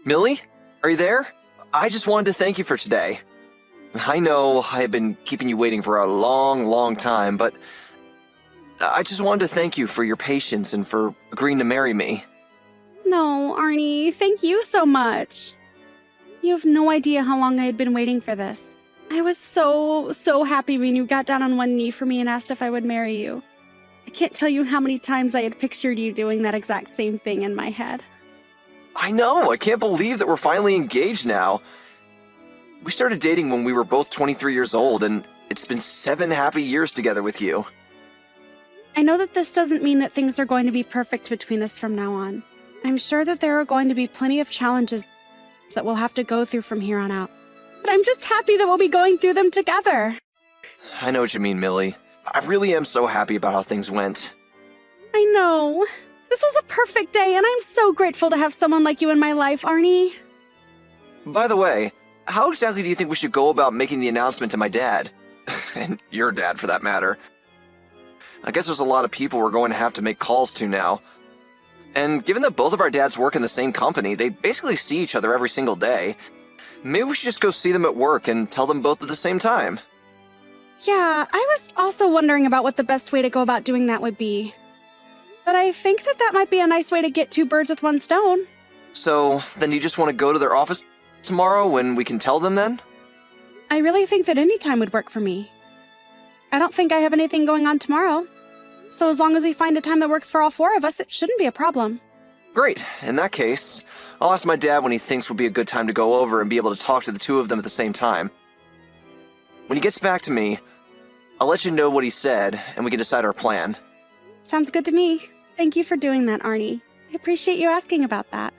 Millie? Are you there? I just wanted to thank you for today. I know I have been keeping you waiting for a long time, but I just wanted to thank you for your patience and for agreeing to marry me. No, Arnie, thank you so much. You have no idea how long I had been waiting for this. I was so happy when you got down on one knee for me and asked if I would marry you. I can't tell you how many times I had pictured you doing that exact same thing in my head. I know, I can't believe that we're finally engaged now. We started dating when we were both 23 years old, and it's been 7 happy years together with you. I know that this doesn't mean that things are going to be perfect between us from now on. I'm sure that there are going to be plenty of challenges that we'll have to go through from here on out. But I'm just happy that we'll be going through them together. I know what you mean, Millie. I really am so happy about how things went. I know. This was a perfect day, and I'm so grateful to have someone like you in my life, Arnie. By the way, how exactly do you think we should go about making the announcement to my dad? And your dad, for that matter. I guess there's a lot of people we're going to have to make calls to now. And given that both of our dads work in the same company, they basically see each other every single day. Maybe we should just go see them at work and tell them both at the same time. Yeah, I was also wondering about what the best way to go about doing that would be. But I think that might be a nice way to get 2 birds with 1 stone. So, then you just want to go to their office tomorrow when we can tell them then? I really think that any time would work for me. I don't think I have anything going on tomorrow. So as long as we find a time that works for all 4 of us, it shouldn't be a problem. Great. In that case, I'll ask my dad when he thinks would be a good time to go over and be able to talk to the 2 of them at the same time. When he gets back to me, I'll let you know what he said, and we can decide our plan. Sounds good to me. Thank you for doing that, Arnie. I appreciate you asking about that.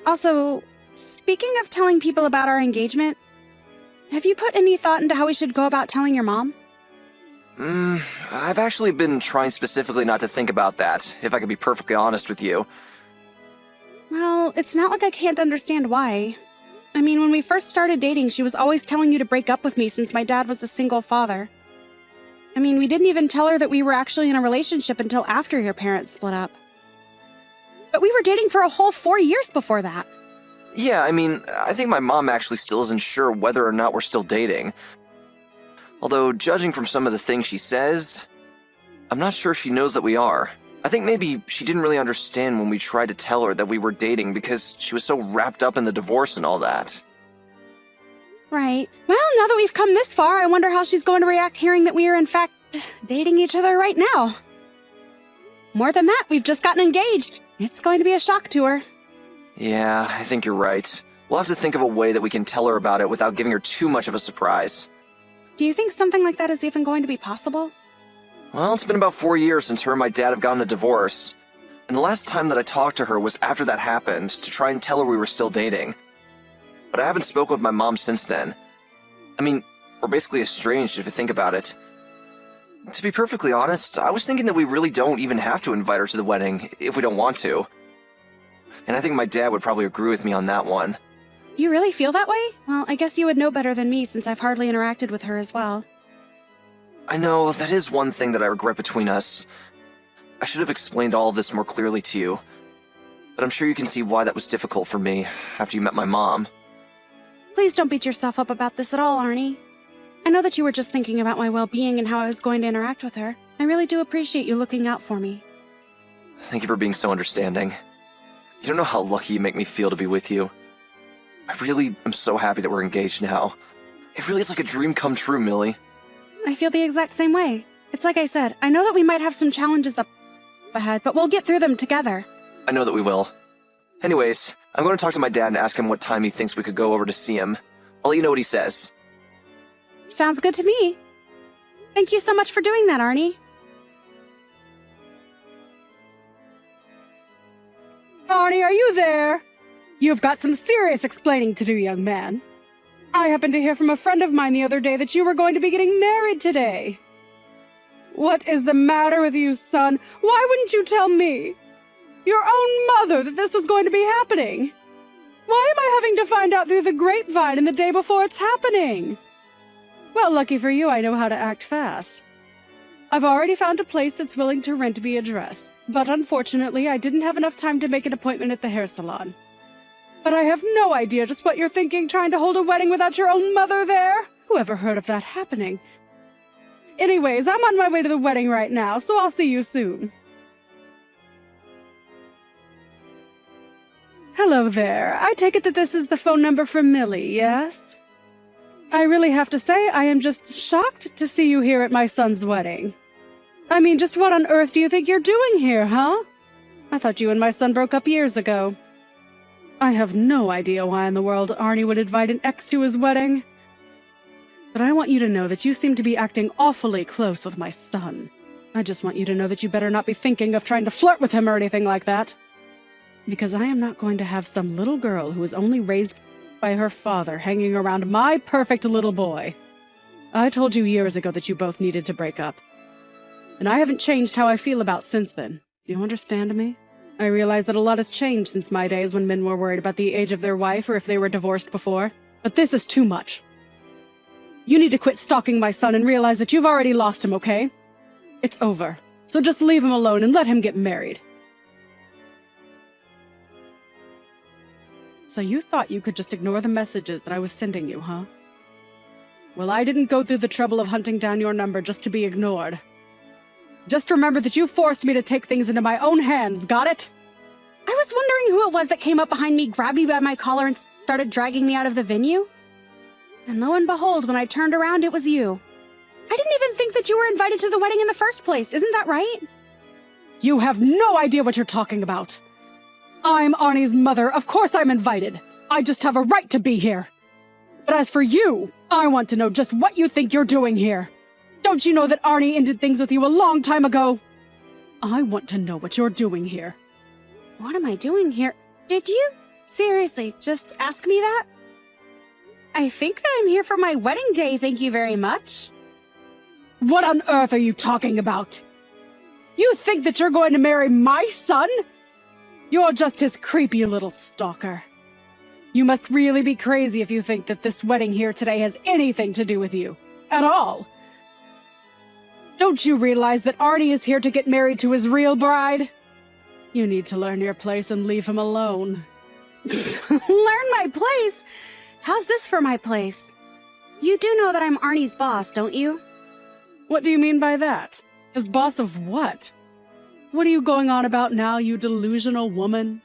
Also, speaking of telling people about our engagement, have you put any thought into how we should go about telling your mom? I've actually been trying specifically not to think about that, if I can be perfectly honest with you. Well, it's not like I can't understand why. I mean, when we first started dating, she was always telling you to break up with me since my dad was a single father. I mean, we didn't even tell her that we were actually in a relationship until after your parents split up. But we were dating for a whole 4 years before that. Yeah, I mean, I think my mom actually still isn't sure whether or not we're still dating. Although, judging from some of the things she says, I'm not sure she knows that we are. I think maybe she didn't really understand when we tried to tell her that we were dating because she was so wrapped up in the divorce and all that. Right. Well, now that we've come this far, I wonder how she's going to react hearing that we are in fact dating each other right now. More than that, we've just gotten engaged. It's going to be a shock to her. Yeah, I think you're right. We'll have to think of a way that we can tell her about it without giving her too much of a surprise. Do you think something like that is even going to be possible? Well, it's been about 4 years since her and my dad have gotten a divorce. And the last time that I talked to her was after that happened, to try and tell her we were still dating. But I haven't spoken with my mom since then. I mean, we're basically estranged if you think about it. To be perfectly honest, I was thinking that we really don't even have to invite her to the wedding if we don't want to. And I think my dad would probably agree with me on that one. You really feel that way? Well, I guess you would know better than me since I've hardly interacted with her as well. I know, that is one thing that I regret between us. I should have explained all of this more clearly to you. But I'm sure you can see why that was difficult for me after you met my mom. Please don't beat yourself up about this at all, Arnie. I know that you were just thinking about my well-being and how I was going to interact with her. I really do appreciate you looking out for me. Thank you for being so understanding. You don't know how lucky you make me feel to be with you. I really am so happy that we're engaged now. It really is like a dream come true, Millie. I feel the exact same way. It's like I said, I know that we might have some challenges up ahead, but we'll get through them together. I know that we will. Anyways, I'm going to talk to my dad and ask him what time he thinks we could go over to see him. I'll let you know what he says. Sounds good to me. Thank you so much for doing that, Arnie. Arnie, are you there? You've got some serious explaining to do, young man. I happened to hear from a friend of mine the other day that you were going to be getting married today. What is the matter with you, son? Why wouldn't you tell me? Your own mother that this was going to be happening. Why am I having to find out through the grapevine in the day before it's happening? Well, lucky for you, I know how to act fast. I've already found a place that's willing to rent me a dress, but unfortunately, I didn't have enough time to make an appointment at the hair salon. But I have no idea just what you're thinking, trying to hold a wedding without your own mother there. Whoever heard of that happening? Anyways, I'm on my way to the wedding right now, so I'll see you soon. Hello there. I take it that this is the phone number for Millie, yes? I really have to say, I am just shocked to see you here at my son's wedding. I mean, just what on earth do you think you're doing here, huh? I thought you and my son broke up years ago. I have no idea why in the world Arnie would invite an ex to his wedding. But I want you to know that you seem to be acting awfully close with my son. I just want you to know that you better not be thinking of trying to flirt with him or anything like that. Because I am not going to have some little girl who was only raised by her father hanging around my perfect little boy. I told you years ago that you both needed to break up. And I haven't changed how I feel about since then. Do you understand me? I realize that a lot has changed since my days when men were worried about the age of their wife or if they were divorced before. But this is too much. You need to quit stalking my son and realize that you've already lost him, okay? It's over. So just leave him alone and let him get married. So you thought you could just ignore the messages that I was sending you, huh? Well, I didn't go through the trouble of hunting down your number just to be ignored. Just remember that you forced me to take things into my own hands, got it? I was wondering who it was that came up behind me, grabbed me by my collar, and started dragging me out of the venue. And lo and behold, when I turned around, it was you. I didn't even think that you were invited to the wedding in the first place, isn't that right? You have no idea what you're talking about. I'm Arnie's mother, of course I'm invited. I just have a right to be here. But as for you, I want to know just what you think you're doing here. Don't you know that Arnie ended things with you a long time ago? I want to know what you're doing here. What am I doing here? Did you? Seriously, just ask me that? I think that I'm here for my wedding day, thank you very much. What on earth are you talking about? You think that you're going to marry my son? You're just his creepy little stalker. You must really be crazy if you think that this wedding here today has anything to do with you. At all. Don't you realize that Arnie is here to get married to his real bride? You need to learn your place and leave him alone. Learn my place? How's this for my place? You do know that I'm Arnie's boss, don't you? What do you mean by that? His boss of what? What are you going on about now, you delusional woman?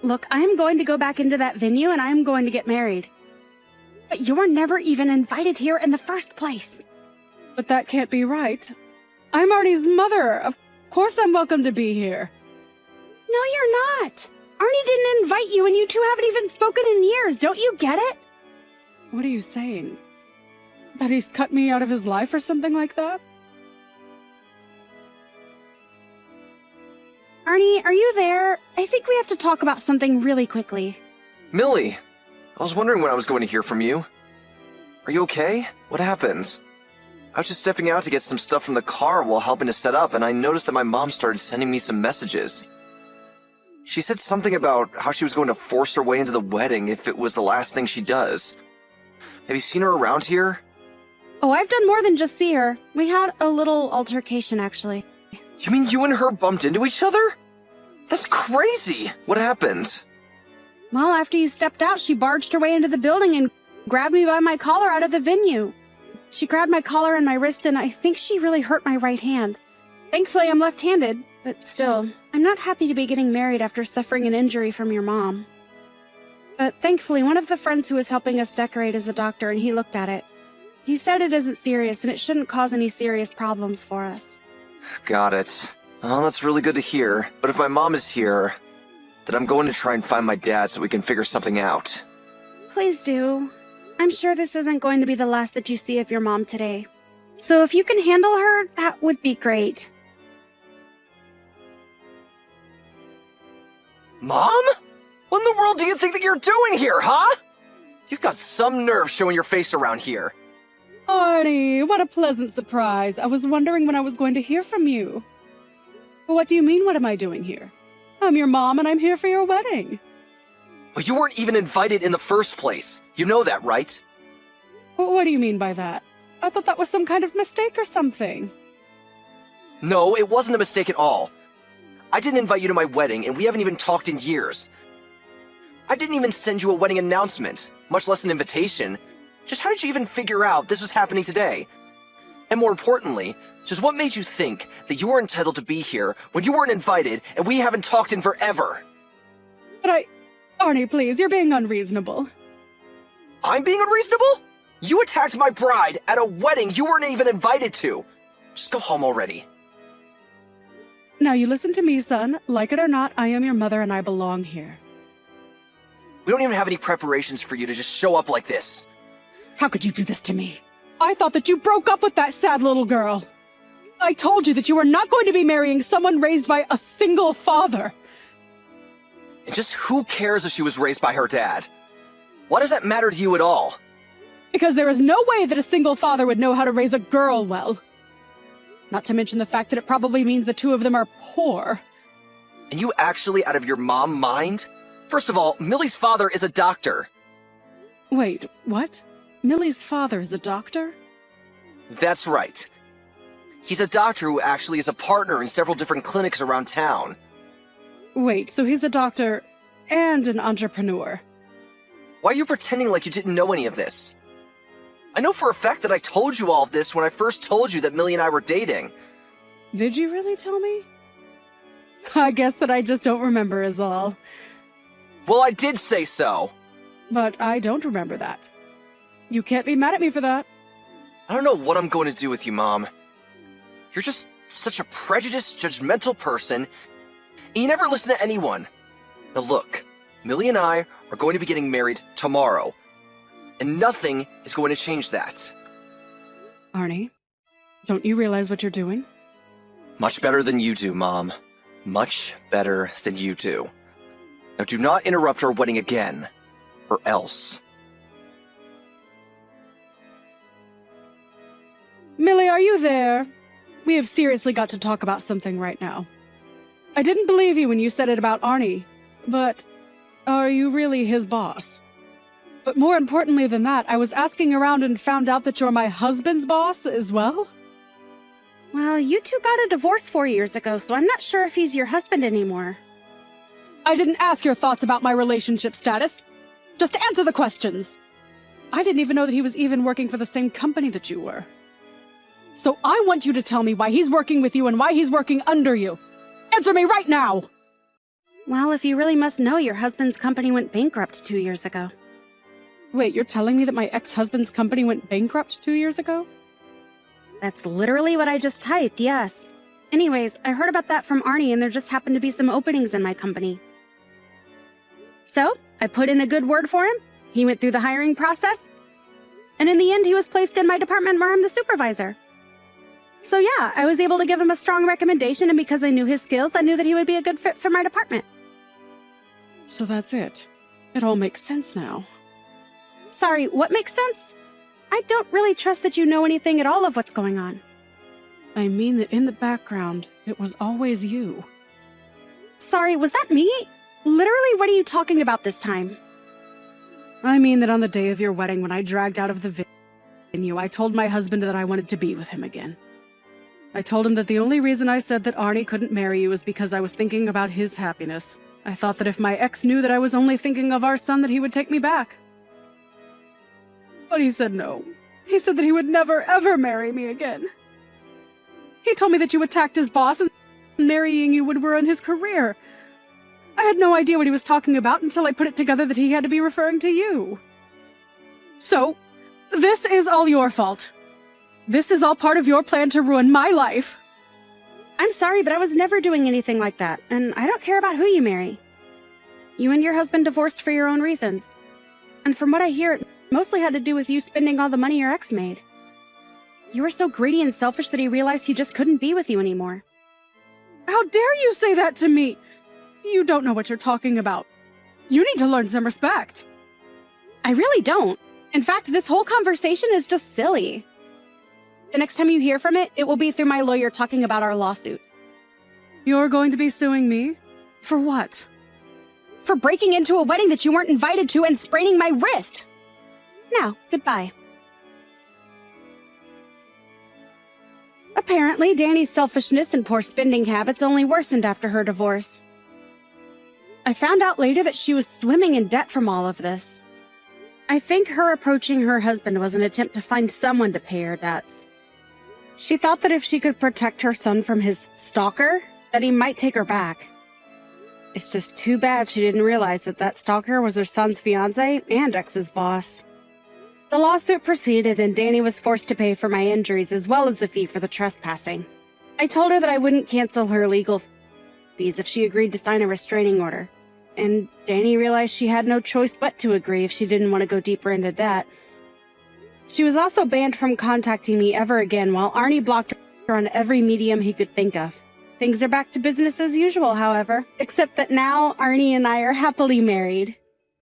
Look, I'm going to go back into that venue and I'm going to get married. But you were never even invited here in the first place. But that can't be right. I'm Arnie's mother. Of course I'm welcome to be here. No, you're not. Arnie didn't invite you and you two haven't even spoken in years. Don't you get it? What are you saying? That he's cut me out of his life or something like that? Arnie, are you there? I think we have to talk about something really quickly. Millie! I was wondering when I was going to hear from you. Are you okay? What happened? I was just stepping out to get some stuff from the car while helping to set up, and I noticed that my mom started sending me some messages. She said something about how she was going to force her way into the wedding if it was the last thing she does. Have you seen her around here? Oh, I've done more than just see her. We had a little altercation, actually. You mean you and her bumped into each other? That's crazy! What happened? Well, after you stepped out, she barged her way into the building and grabbed me by my collar out of the venue. She grabbed my collar and my wrist, and I think she really hurt my right hand. Thankfully, I'm left-handed, but still, I'm not happy to be getting married after suffering an injury from your mom. But thankfully, one of the friends who was helping us decorate is a doctor, and he looked at it. He said it isn't serious, and it shouldn't cause any serious problems for us. Got it. Well, that's really good to hear, but if my mom is here, then I'm going to try and find my dad so we can figure something out. Please do. I'm sure this isn't going to be the last that you see of your mom today. So if you can handle her, that would be great. Mom? What in the world do you think that you're doing here, huh? You've got some nerve showing your face around here. Arnie, what a pleasant surprise. I was wondering when I was going to hear from you. But what do you mean, what am I doing here? I'm your mom and I'm here for your wedding. But you weren't even invited in the first place. You know that, right? What do you mean by that? I thought that was some kind of mistake or something. No, it wasn't a mistake at all. I didn't invite you to my wedding, and we haven't even talked in years. I didn't even send you a wedding announcement, much less an invitation. Just how did you even figure out this was happening today? And more importantly, just what made you think that you were entitled to be here when you weren't invited and we haven't talked in forever? But Arnie, please, you're being unreasonable. I'm being unreasonable? You attacked my bride at a wedding you weren't even invited to. Just go home already. Now you listen to me, son. Like it or not, I am your mother and I belong here. We don't even have any preparations for you to just show up like this. How could you do this to me? I thought that you broke up with that sad little girl. I told you that you were not going to be marrying someone raised by a single father. And just who cares if she was raised by her dad? Why does that matter to you at all? Because there is no way that a single father would know how to raise a girl well. Not to mention the fact that it probably means the two of them are poor. And you actually out of your mom mind? First of all, Millie's father is a doctor. Wait, what? Millie's father is a doctor? That's right. He's a doctor who actually is a partner in several different clinics around town. Wait, so he's a doctor and an entrepreneur. Why are you pretending like you didn't know any of this? I know for a fact that I told you all of this when I first told you that Millie and I were dating. Did you really tell me? I guess that I just don't remember is all. Well, I did say so. But I don't remember that. You can't be mad at me for that. I don't know what I'm going to do with you, Mom. You're just such a prejudiced, judgmental person, and you never listen to anyone. Now look, Millie and I are going to be getting married tomorrow, and nothing is going to change that. Arnie, don't you realize what you're doing? Much better than you do, Mom. Much better than you do. Now do not interrupt our wedding again, or else. Millie, are you there? We have seriously got to talk about something right now. I didn't believe you when you said it about Arnie, but are you really his boss? But more importantly than that, I was asking around and found out that you're my husband's boss as well? Well, you two got a divorce 4 years ago, so I'm not sure if he's your husband anymore. I didn't ask your thoughts about my relationship status. Just answer the questions. I didn't even know that he was even working for the same company that you were. So I want you to tell me why he's working with you and why he's working under you. Answer me right now! Well, if you really must know, your husband's company went bankrupt 2 years ago. Wait, you're telling me that my ex-husband's company went bankrupt 2 years ago? That's literally what I just typed, yes. Anyways, I heard about that from Arnie, and there just happened to be some openings in my company. So, I put in a good word for him. He went through the hiring process. And in the end, he was placed in my department where I'm the supervisor. So yeah, I was able to give him a strong recommendation, and because I knew his skills, I knew that he would be a good fit for my department. So that's it. It all makes sense now. Sorry, what makes sense? I don't really trust that you know anything at all of what's going on. I mean that in the background, it was always you. Sorry, was that me? Literally, what are you talking about this time? I mean that on the day of your wedding, when I dragged out of the venue, I told my husband that I wanted to be with him again. I told him that the only reason I said that Arnie couldn't marry you was because I was thinking about his happiness. I thought that if my ex knew that I was only thinking of our son, that he would take me back. But he said no. He said that he would never, ever marry me again. He told me that you attacked his boss and marrying you would ruin his career. I had no idea what he was talking about until I put it together that he had to be referring to you. So, this is all your fault. This is all part of your plan to ruin my life. I'm sorry, but I was never doing anything like that, and I don't care about who you marry. You and your husband divorced for your own reasons. And from what I hear, it mostly had to do with you spending all the money your ex made. You were so greedy and selfish that he realized he just couldn't be with you anymore. How dare you say that to me? You don't know what you're talking about. You need to learn some respect. I really don't. In fact, this whole conversation is just silly. The next time you hear from it, it will be through my lawyer talking about our lawsuit. You're going to be suing me? For what? For breaking into a wedding that you weren't invited to and spraining my wrist. Now, goodbye. Apparently, Danny's selfishness and poor spending habits only worsened after her divorce. I found out later that she was swimming in debt from all of this. I think her approaching her husband was an attempt to find someone to pay her debts. She thought that if she could protect her son from his stalker, that he might take her back. It's just too bad she didn't realize that that stalker was her son's fiancé and ex's boss. The lawsuit proceeded and Danny was forced to pay for my injuries as well as the fee for the trespassing. I told her that I wouldn't cancel her legal fees if she agreed to sign a restraining order. And Danny realized she had no choice but to agree if she didn't want to go deeper into debt. She was also banned from contacting me ever again while Arnie blocked her on every medium he could think of. Things are back to business as usual, however, except that now Arnie and I are happily married.